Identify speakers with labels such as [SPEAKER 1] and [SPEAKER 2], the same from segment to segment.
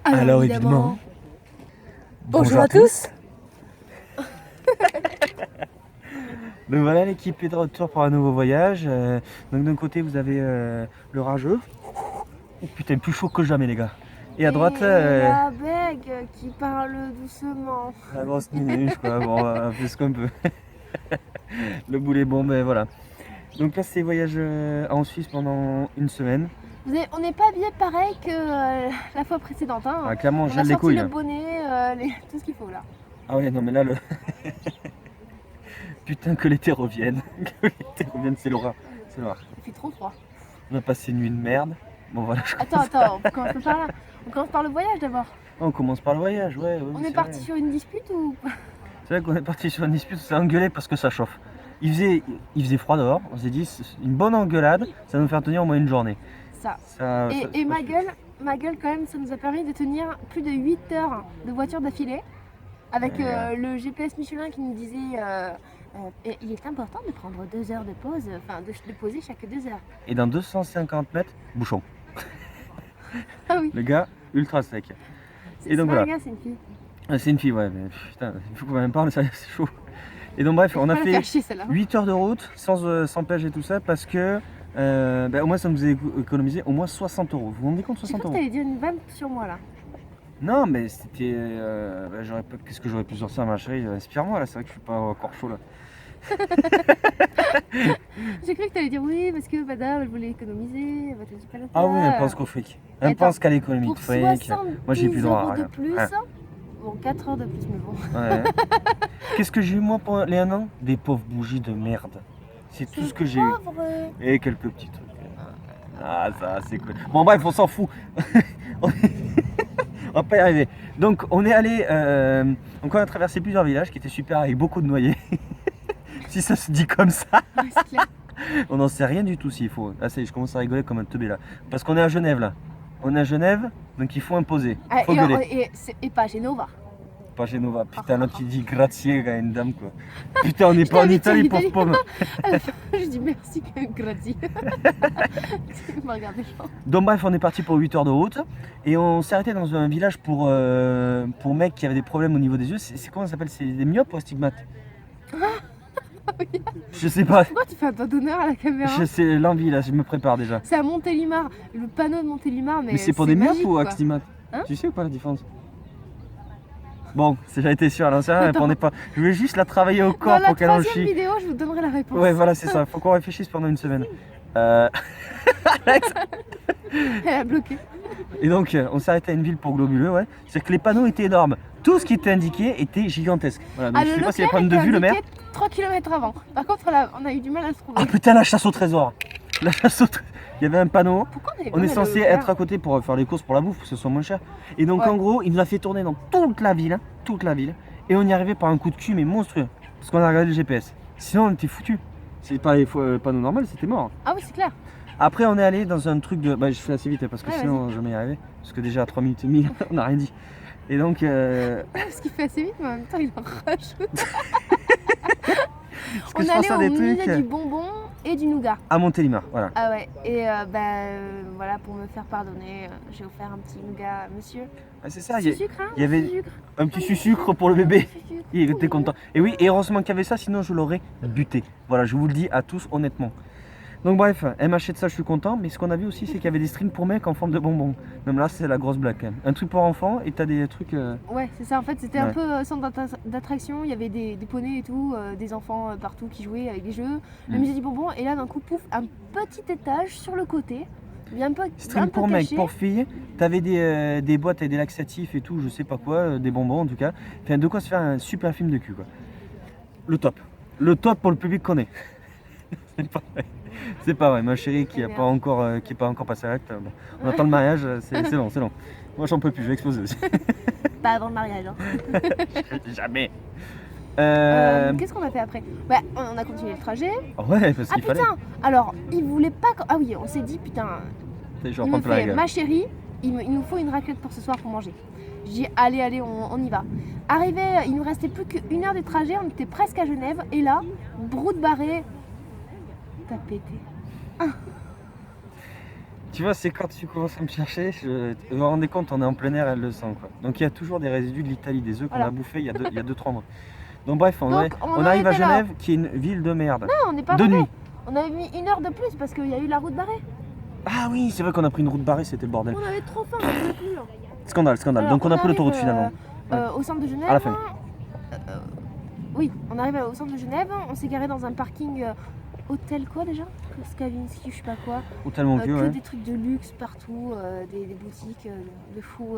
[SPEAKER 1] Alors évidemment.
[SPEAKER 2] Bonjour à tous.
[SPEAKER 1] Donc voilà, l'équipe est de retour pour un nouveau voyage. Donc d'un côté vous avez le rageux. Oh putain, plus chaud que jamais les gars. Et à droite,
[SPEAKER 2] la bègue qui parle doucement.
[SPEAKER 1] la grosse minuche quoi. Bon, on fait ce qu'on peut. Le boulet bon, ben voilà. Donc là c'est voyage en Suisse pendant une semaine.
[SPEAKER 2] On n'est pas habillé pareil que la fois précédente. Hein.
[SPEAKER 1] Ah, clairement,
[SPEAKER 2] On
[SPEAKER 1] j'ai
[SPEAKER 2] a
[SPEAKER 1] les
[SPEAKER 2] sorti
[SPEAKER 1] couilles.
[SPEAKER 2] le bonnet, tout ce qu'il faut là.
[SPEAKER 1] Ah ouais, non mais là le. Putain, que l'été revienne. Que l'été revienne, c'est l'horreur. C'est l'horreur.
[SPEAKER 2] Il fait trop froid.
[SPEAKER 1] On a passé une nuit de merde. Bon voilà.
[SPEAKER 2] Attends, on commence par là. On commence par le voyage d'abord.
[SPEAKER 1] On commence par le voyage, ouais.
[SPEAKER 2] On est parti sur une dispute ou
[SPEAKER 1] C'est vrai qu'on est parti sur une dispute, on s'est engueulé parce que ça chauffe. Il faisait froid dehors, on s'est dit une bonne engueulade, ça va nous faire tenir au moins une journée.
[SPEAKER 2] Ça. Et ma gueule quand même, ça nous a permis de tenir plus de 8 heures de voiture d'affilée. Avec le GPS Michelin qui nous disait il est important de prendre 2 heures de pause, enfin de poser chaque 2 heures.
[SPEAKER 1] Et dans 250 mètres, bouchon.
[SPEAKER 2] Ah oui.
[SPEAKER 1] Le gars, ultra sec.
[SPEAKER 2] Et donc voilà. C'est une fille.
[SPEAKER 1] C'est une fille, ouais, mais putain, il faut qu'on en parle, ça c'est chaud. Et donc bref, on a fait 8 heures de route sans pêche et tout ça parce que au moins ça nous a économisé au moins 60 euros. Vous vous rendez compte, 60 euros?
[SPEAKER 2] Tu avais dit une vanne sur moi là.
[SPEAKER 1] Non, mais c'était. Qu'est-ce que j'aurais pu sortir, ma chérie? Inspire-moi là, c'est vrai que je suis pas encore chaud là.
[SPEAKER 2] J'ai cru que tu allais dire oui, parce que madame elle voulait économiser.
[SPEAKER 1] Ah oui, elle pense qu'au fric. Elle pense qu'à l'économie de fric. Moi j'ai plus droit à rien.
[SPEAKER 2] De plus, bon, 4 heures de plus, mais bon.
[SPEAKER 1] Ouais. Qu'est-ce que j'ai eu moi pour les 1 an? Des pauvres bougies de merde. C'est tout ce que j'ai eu. Et quelques petits trucs. Ah, ça, c'est cool. Bon, bref, on s'en fout. On va pas y arriver. Donc, on est allé. Donc, on a traversé plusieurs villages qui étaient super avec beaucoup de noyés. Si ça se dit comme ça.
[SPEAKER 2] Oui, c'est clair.
[SPEAKER 1] On n'en sait rien du tout s'il faut. Là, je commence à rigoler comme un teubé là. Parce qu'on est à Genève là. On est à Genève, donc il faut imposer. Il faut gueuler.
[SPEAKER 2] Et pas Genova.
[SPEAKER 1] Pas Genova. Putain, là tu dis grazie à une dame quoi. Putain, on n'est pas en Italie, pauvre pomme.
[SPEAKER 2] Je dis merci, grazie. Tu m'as regardé.
[SPEAKER 1] Donc bref, on est parti pour 8 heures de route. Et on s'est arrêté dans un village pour mecs qui avaient des problèmes au niveau des yeux. C'est comment ça s'appelle? C'est des myopes ou astigmates? Je sais pas.
[SPEAKER 2] Pourquoi tu fais un doigt d'honneur à la caméra?
[SPEAKER 1] Je sais l'envie là, je me prépare déjà.
[SPEAKER 2] C'est à Montélimar, le panneau de Montélimar, mais
[SPEAKER 1] c'est pour des myopes ou
[SPEAKER 2] astigmates?
[SPEAKER 1] Tu sais ou pas la différence? Bon, j'ai été sûr, alors ça répondait pas. Je voulais juste la travailler au corps pour qu'elle en chie.
[SPEAKER 2] Dans la 3e vidéo, je vous donnerai la réponse.
[SPEAKER 1] Ouais, voilà, c'est ça. Faut qu'on réfléchisse pendant une semaine.
[SPEAKER 2] Elle a bloqué.
[SPEAKER 1] Et donc, on s'est arrêté à une ville pour globuleux, ouais. C'est que les panneaux étaient énormes. Tout ce qui était indiqué était gigantesque. Voilà, donc je sais pas s'il y a des problèmes de vue, le maire.
[SPEAKER 2] 3 km avant. Par contre, là, on a eu du mal à se trouver.
[SPEAKER 1] Ah putain, la chasse au trésor. La chasse au trésor. Il y avait un panneau. On est censé être à côté pour faire les courses pour la bouffe, pour que ce soit moins cher. Et donc, en gros, il nous a fait tourner dans toute la ville. Et on y arrivait par un coup de cul, mais monstrueux. Parce qu'on a regardé le GPS. Sinon, on était foutus. C'est pas les panneaux normaux, c'était mort.
[SPEAKER 2] Ah oui, c'est clair.
[SPEAKER 1] Après, on est allé dans un truc de. Je fais assez vite parce que sinon, je vais y arriver. Parce que déjà à 3 minutes et demie, on n'a rien dit. Et donc.
[SPEAKER 2] Parce qu'il fait assez vite, mais en même temps, il en rajoute.
[SPEAKER 1] On allait
[SPEAKER 2] au musée du bonbon et du nougat.
[SPEAKER 1] À Montélimar, voilà.
[SPEAKER 2] Ah ouais, et voilà, pour me faire pardonner, j'ai offert un petit nougat à monsieur.
[SPEAKER 1] Ah, c'est ça,
[SPEAKER 2] il
[SPEAKER 1] y avait un petit sucre pour le bébé. Il était content. Et oui, et heureusement qu'il y avait ça, sinon je l'aurais buté. Voilà, je vous le dis à tous honnêtement. Donc bref, elle m'achète ça, je suis content. Mais ce qu'on a vu aussi, c'est qu'il y avait des strings pour mecs en forme de bonbons. Même là, c'est la grosse blague quand même. Un truc pour enfants et t'as des trucs.
[SPEAKER 2] Ouais, c'est ça. En fait, c'était un peu centre d'attraction. Il y avait des poneys et tout, des enfants partout qui jouaient avec des jeux. Le musée du bonbon. Et là, d'un coup, pouf, un petit étage sur le côté.
[SPEAKER 1] String pour mecs, pour filles. T'avais des boîtes avec des laxatifs et tout, je sais pas quoi, des bonbons en tout cas. Enfin, de quoi se faire un super film de cul quoi. Le top. Le top pour le public qu'on est. C'est pas vrai, ma chérie qui n'est pas encore passée à l'acte. Bon, on attend le mariage, c'est long, c'est long. Moi j'en peux plus, je vais exploser aussi.
[SPEAKER 2] Pas avant le mariage. Hein.
[SPEAKER 1] Jamais.
[SPEAKER 2] Qu'est-ce qu'on a fait après? On a continué le trajet.
[SPEAKER 1] Ouais, parce qu'il fallait.
[SPEAKER 2] Ah putain. Alors, il voulait pas. Ah oui, on s'est dit putain.
[SPEAKER 1] Il me fait,
[SPEAKER 2] ma chérie, il nous faut une raclette pour ce soir pour manger. J'ai dit allez, on y va. Arrivé, il nous restait plus qu'1 heure de trajet, on était presque à Genève. Et là, broute barrée. T'as pété.
[SPEAKER 1] Tu vois, c'est quand tu commences à me chercher, vous vous rendez compte, on est en plein air, elle le sent quoi. Donc il y a toujours des résidus de l'Italie, des œufs qu'on
[SPEAKER 2] Voilà.
[SPEAKER 1] a bouffés il y a 2-3 mois. Donc bref, on
[SPEAKER 2] Donc,
[SPEAKER 1] arrive à
[SPEAKER 2] était là.
[SPEAKER 1] Genève, qui est une ville de merde.
[SPEAKER 2] Non, on n'est pas
[SPEAKER 1] De
[SPEAKER 2] arrivé.
[SPEAKER 1] nuit.
[SPEAKER 2] On avait mis 1 heure de plus parce qu'il y a eu la route barrée.
[SPEAKER 1] Ah oui, c'est vrai qu'on a pris une route barrée, c'était le bordel.
[SPEAKER 2] On avait trop faim, on ne pouvait plus.
[SPEAKER 1] Scandale, scandale.
[SPEAKER 2] Alors,
[SPEAKER 1] Donc on a pris l'autoroute
[SPEAKER 2] arrive,
[SPEAKER 1] finalement.
[SPEAKER 2] Au centre de Genève.
[SPEAKER 1] À la fin.
[SPEAKER 2] Oui, on arrive au centre de Genève. On s'est garé dans un parking hôtel quoi déjà Skavinsky, je sais pas quoi.
[SPEAKER 1] Hôtel mon vieux,
[SPEAKER 2] que
[SPEAKER 1] ouais.
[SPEAKER 2] des trucs de luxe partout, des boutiques de fou.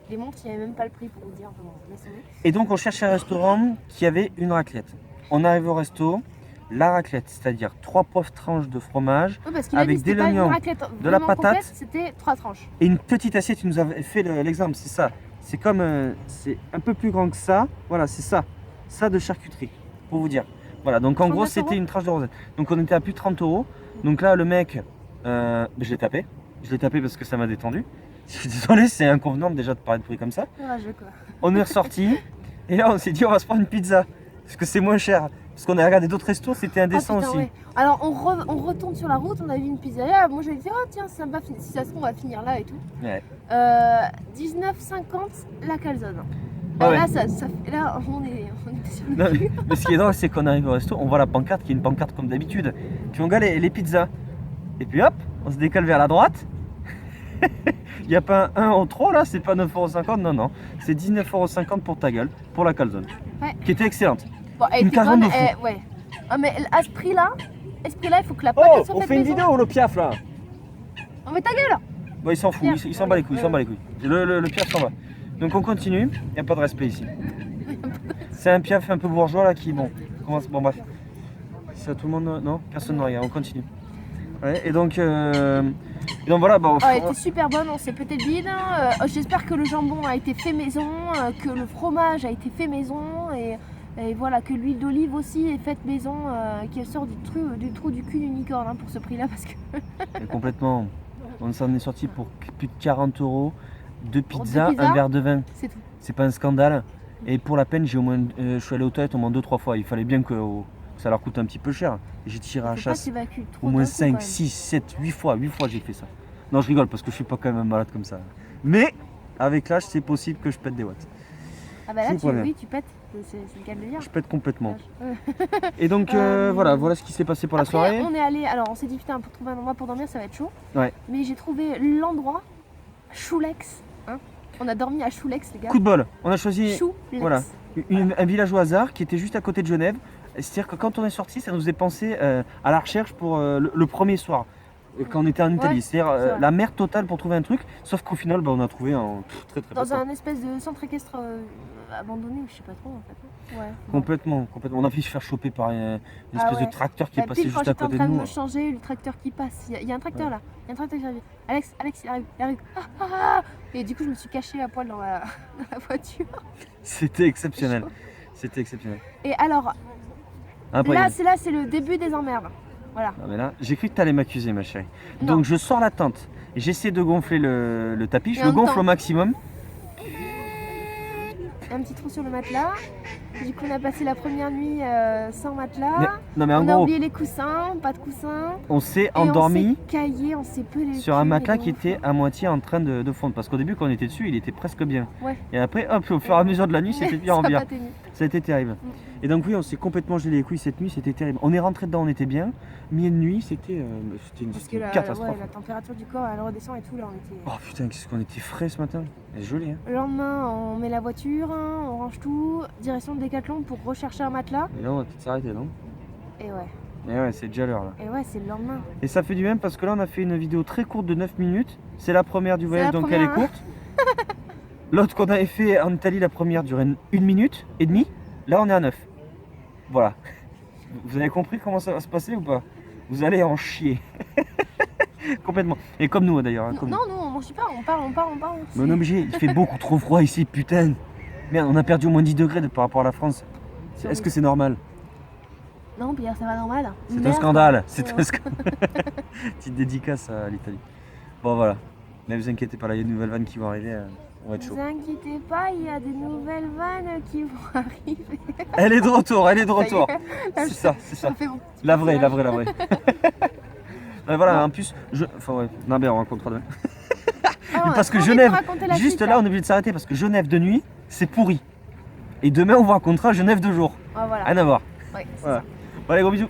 [SPEAKER 2] Les montres, il n'y avait même pas le prix pour vous dire. Bon, laisse tomber.
[SPEAKER 1] Et donc on cherchait un restaurant qui avait une raclette. On arrive au resto, la raclette, c'est-à-dire 3 pauvres tranches de fromage
[SPEAKER 2] Oui, parce qu'il
[SPEAKER 1] avec
[SPEAKER 2] a dit,
[SPEAKER 1] des
[SPEAKER 2] c'était pas une
[SPEAKER 1] oignons,
[SPEAKER 2] raclette
[SPEAKER 1] de la
[SPEAKER 2] vraiment
[SPEAKER 1] patate.
[SPEAKER 2] complète, c'était 3 tranches.
[SPEAKER 1] et une petite assiette. Il nous avait fait l'exemple, c'est ça. C'est comme, c'est un peu plus grand que ça. Voilà, c'est ça. Ça de charcuterie, pour vous dire. Voilà, donc en gros
[SPEAKER 2] 39
[SPEAKER 1] c'était
[SPEAKER 2] euros.
[SPEAKER 1] une tranche de rosette. Donc on était à plus de 30 euros. Donc là le mec, je l'ai tapé. Je l'ai tapé parce que ça m'a détendu. Je suis désolé, c'est inconvenant déjà de parler de prix comme ça.
[SPEAKER 2] Courageux quoi.
[SPEAKER 1] On est ressorti et là on s'est dit on va se prendre une pizza parce que c'est moins cher. Parce qu'on a regardé d'autres restos, c'était indécent
[SPEAKER 2] putain,
[SPEAKER 1] aussi.
[SPEAKER 2] ouais. Alors on retourne sur la route, on a vu une pizzeria. Moi j'avais dit, oh tiens, c'est sympa, si ça se trouve, on va finir là et tout.
[SPEAKER 1] Ouais.
[SPEAKER 2] 19,50 la calzone.
[SPEAKER 1] Ah ouais.
[SPEAKER 2] Là, là on était sur le
[SPEAKER 1] Non,
[SPEAKER 2] cul.
[SPEAKER 1] mais ce qui est drôle, c'est qu'on arrive au resto, on voit la pancarte qui est une pancarte comme d'habitude. Puis on regarde les pizzas. Et puis hop, on se décale vers la droite. Il n'y a pas un 1 en trop là, c'est pas 9,50€, non, non. C'est 19,50€ pour ta gueule, pour la calzone.
[SPEAKER 2] Ouais.
[SPEAKER 1] Qui était excellente.
[SPEAKER 2] Bon, elle
[SPEAKER 1] Une
[SPEAKER 2] était
[SPEAKER 1] calzone
[SPEAKER 2] bonne,
[SPEAKER 1] de fou.
[SPEAKER 2] ouais. Ah, mais à ce prix-là, il faut que la pâte
[SPEAKER 1] Oh,
[SPEAKER 2] elle soit
[SPEAKER 1] on
[SPEAKER 2] faite
[SPEAKER 1] fait une
[SPEAKER 2] maison.
[SPEAKER 1] vidéo, le piaf là.
[SPEAKER 2] Oh, mais ta gueule.
[SPEAKER 1] Bon, il s'en fout, il s'en bat les couilles, il s'en bat les couilles. Le piaf s'en va. Donc on continue, il n'y a pas de respect ici. C'est un piaf un peu bourgeois là qui, bon, commence, bon bref. Ça tout le monde, non, personne ne regarde, on continue. Ouais, et donc voilà, bon,
[SPEAKER 2] Oh, elle était super bonne, on s'est pété le bide. J'espère que le jambon a été fait maison, que le fromage a été fait maison et voilà, que l'huile d'olive aussi est faite maison, qu'elle sort du trou du cul d'unicorne hein, pour ce prix-là parce que
[SPEAKER 1] et complètement. On s'en est sorti pour plus de 40€, 2 pizzas,
[SPEAKER 2] pizzas,
[SPEAKER 1] un verre de vin.
[SPEAKER 2] c'est tout.
[SPEAKER 1] C'est pas un scandale. Et pour la peine, j'ai au moins, je suis allé aux toilettes au moins 2-3 fois. Il fallait bien que ça leur coûte un petit peu cher. J'ai tiré à la
[SPEAKER 2] Faut pas
[SPEAKER 1] chasse
[SPEAKER 2] s'évacuer trop
[SPEAKER 1] au moins
[SPEAKER 2] d'un coup, quand
[SPEAKER 1] 5,
[SPEAKER 2] même.
[SPEAKER 1] 6, 7, 8 fois. 8 fois j'ai fait ça. Non, je rigole parce que je suis pas quand même un malade comme ça. Mais avec l'âge, c'est possible que je pète des watts.
[SPEAKER 2] Ah bah
[SPEAKER 1] je
[SPEAKER 2] là,
[SPEAKER 1] vous préviens.
[SPEAKER 2] oui, tu pètes, c'est le cas de le dire.
[SPEAKER 1] Je pète complètement.
[SPEAKER 2] Ouais.
[SPEAKER 1] Et donc voilà ce qui s'est passé pour la
[SPEAKER 2] Après,
[SPEAKER 1] soirée.
[SPEAKER 2] on est allé, alors on s'est dit putain, pour trouver un endroit pour dormir, ça va être chaud.
[SPEAKER 1] Ouais.
[SPEAKER 2] Mais j'ai trouvé l'endroit Choulex. Hein. On a dormi à Choulex, les gars.
[SPEAKER 1] Coup de bol. On a choisi
[SPEAKER 2] Choulex.
[SPEAKER 1] voilà. Un village au hasard qui était juste à côté de Genève. C'est-à-dire que quand on est sorti, ça nous faisait penser à la recherche pour le premier soir, quand on était en Italie.
[SPEAKER 2] Ouais,
[SPEAKER 1] C'est-à-dire
[SPEAKER 2] c'est vrai.
[SPEAKER 1] la merde totale pour trouver un truc, sauf qu'au final, on a trouvé un très très
[SPEAKER 2] Dans
[SPEAKER 1] peu.
[SPEAKER 2] un espèce de centre équestre abandonné, ou je sais pas trop en fait. Ouais.
[SPEAKER 1] Complètement. On a failli se faire choper par une espèce
[SPEAKER 2] ouais.
[SPEAKER 1] de tracteur qui est
[SPEAKER 2] Bah,
[SPEAKER 1] passé
[SPEAKER 2] pile quand
[SPEAKER 1] juste à
[SPEAKER 2] j'étais en
[SPEAKER 1] côté de
[SPEAKER 2] train de
[SPEAKER 1] nous.
[SPEAKER 2] me changer, le tracteur qui passe. Il y a un tracteur
[SPEAKER 1] Ouais.
[SPEAKER 2] là. Il y a un tracteur qui arrive. Alex, il arrive. Ah. Et du coup, je me suis cachée à poil dans la voiture.
[SPEAKER 1] C'était exceptionnel. C'était exceptionnel.
[SPEAKER 2] Et alors,
[SPEAKER 1] Après,
[SPEAKER 2] là, c'est le début des emmerdes. Voilà.
[SPEAKER 1] non, mais là, j'ai cru que tu allais m'accuser, ma chérie.
[SPEAKER 2] Non.
[SPEAKER 1] Donc je sors la tente, j'essaie de gonfler le tapis, je
[SPEAKER 2] Et en
[SPEAKER 1] le
[SPEAKER 2] même
[SPEAKER 1] gonfle
[SPEAKER 2] temps.
[SPEAKER 1] au maximum.
[SPEAKER 2] Un petit trou sur le matelas. Du coup, on a passé la première nuit sans matelas.
[SPEAKER 1] Mais, non mais en
[SPEAKER 2] On a
[SPEAKER 1] gros,
[SPEAKER 2] oublié les coussins, pas de coussins.
[SPEAKER 1] on s'est
[SPEAKER 2] Et
[SPEAKER 1] endormi
[SPEAKER 2] on s'est caillé, on s'est pelé.
[SPEAKER 1] sur un matelas qui était à moitié en train de fondre. Parce qu'au début, quand on était dessus, il était presque bien.
[SPEAKER 2] Ouais.
[SPEAKER 1] Et après, hop, au fur et à mesure de la nuit, c'était de pire en pire. Ça a été terrible.
[SPEAKER 2] Mm.
[SPEAKER 1] Et donc oui, on s'est complètement gelé les couilles cette nuit, c'était terrible. On est rentré dedans, on était bien. Milieu de nuit, c'était une
[SPEAKER 2] Parce que
[SPEAKER 1] catastrophe.
[SPEAKER 2] la température du corps, elle redescend et tout. Là, on était...
[SPEAKER 1] Oh putain, qu'est-ce qu'on était frais ce matin. C'est joli, hein.
[SPEAKER 2] Le lendemain, on met la voiture, hein, on range tout, direction de Décathlon pour rechercher un matelas.
[SPEAKER 1] Et là, on va peut-être s'arrêter, non?
[SPEAKER 2] Et ouais,
[SPEAKER 1] Et ouais, c'est déjà l'heure là.
[SPEAKER 2] c'est le lendemain.
[SPEAKER 1] Et ça fait du même parce que là on a fait une vidéo très courte de 9 minutes. C'est la première du voyage
[SPEAKER 2] la
[SPEAKER 1] donc
[SPEAKER 2] première,
[SPEAKER 1] elle est courte. L'autre qu'on avait fait en Italie, la première durait 1 minute et demie. Là on est à 9. Voilà. Vous avez compris comment ça va se passer ou pas? Vous allez en chier. Complètement. Et comme nous d'ailleurs. Hein, comme
[SPEAKER 2] Non, on mange pas, on part.
[SPEAKER 1] Mais on est obligé, il fait beaucoup trop froid ici, putain. Merde, on a perdu au moins 10 degrés par rapport à la France. Est-ce que c'est normal?
[SPEAKER 2] Non, Pierre, ça va normal.
[SPEAKER 1] C'est un
[SPEAKER 2] Merde.
[SPEAKER 1] scandale. C'est
[SPEAKER 2] Ouais.
[SPEAKER 1] un scandale. Petite dédicace à l'Italie. Bon voilà. Ne vous inquiétez pas, là il y a de nouvelles vannes qui vont arriver. On va être
[SPEAKER 2] Ne
[SPEAKER 1] chaud.
[SPEAKER 2] vous inquiétez pas, il y a des nouvelles vannes qui vont arriver.
[SPEAKER 1] Elle est de retour, elle est de
[SPEAKER 2] Ça y est.
[SPEAKER 1] retour.
[SPEAKER 2] Là,
[SPEAKER 1] C'est ça, c'est ça.
[SPEAKER 2] me fais mon petit
[SPEAKER 1] La vraie, la
[SPEAKER 2] personnage.
[SPEAKER 1] vraie, la vraie. Voilà,
[SPEAKER 2] Bon.
[SPEAKER 1] en plus, enfin ouais, non mais on racontera demain.
[SPEAKER 2] Ah,
[SPEAKER 1] Parce que
[SPEAKER 2] on
[SPEAKER 1] Genève,
[SPEAKER 2] peut raconter la
[SPEAKER 1] juste
[SPEAKER 2] suite,
[SPEAKER 1] là on est obligé de s'arrêter parce que Genève de nuit, c'est pourri. Et demain on vous racontera Genève de jour.
[SPEAKER 2] Ah, voilà.
[SPEAKER 1] Rien à voir.
[SPEAKER 2] Ouais, c'est
[SPEAKER 1] Voilà.
[SPEAKER 2] ça.
[SPEAKER 1] Bon, allez, gros bisous.